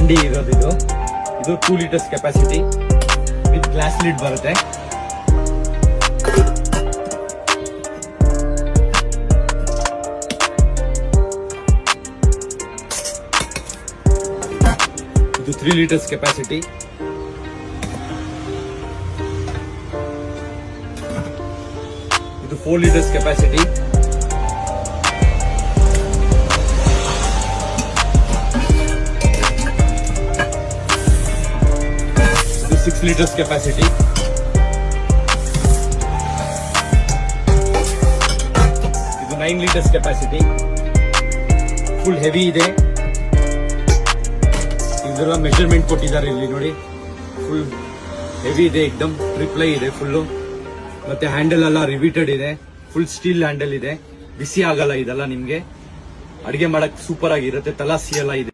Handy ಇರೋದು ಇದು 2 litres capacity with glass lid ಬರುತ್ತೆ. ಇದು 3 ಲೀಟರ್ಸ್ ಕೆಪಾಸಿಟಿ. ಇದು 4 ಲೀಟರ್ಸ್ ಕೆಪಾಸಿಟಿ. ಇದು 6 ಲೀಟರ್ಸ್ ಕೆಪಾಸಿಟಿ. ಇದು 9 ಲೀಟರ್ಸ್ ಕೆಪಾಸಿಟಿ. ಫುಲ್ ಹೆವಿ ಇದೆ. ಇದೆಲ್ಲ ಮೆಜರ್ಮೆಂಟ್ ಕೊಟ್ಟಿದ್ದಾರೆ ಇಲ್ಲಿ ನೋಡಿ. ಫುಲ್ ಹೆವಿ ಇದೆ, ಎಕ್ದಮ್ ಟ್ರಿಪ್ಲೈ ಇದೆ ಫುಲ್ಲು. ಮತ್ತೆ ಹ್ಯಾಂಡಲ್ ಎಲ್ಲ ರಿವಿಟೆಡ್ ಇದೆ, ಫುಲ್ ಸ್ಟೀಲ್ ಹ್ಯಾಂಡಲ್ ಇದೆ. ಬಿಸಿ ಆಗಲ್ಲ ಇದೆಲ್ಲ, ನಿಮ್ಗೆ ಅಡಿಗೆ ಮಾಡಕ್ ಸೂಪರ್ ಆಗಿರುತ್ತೆ. ತಲಾಸಿ ಎಲ್ಲ ಇದೆ.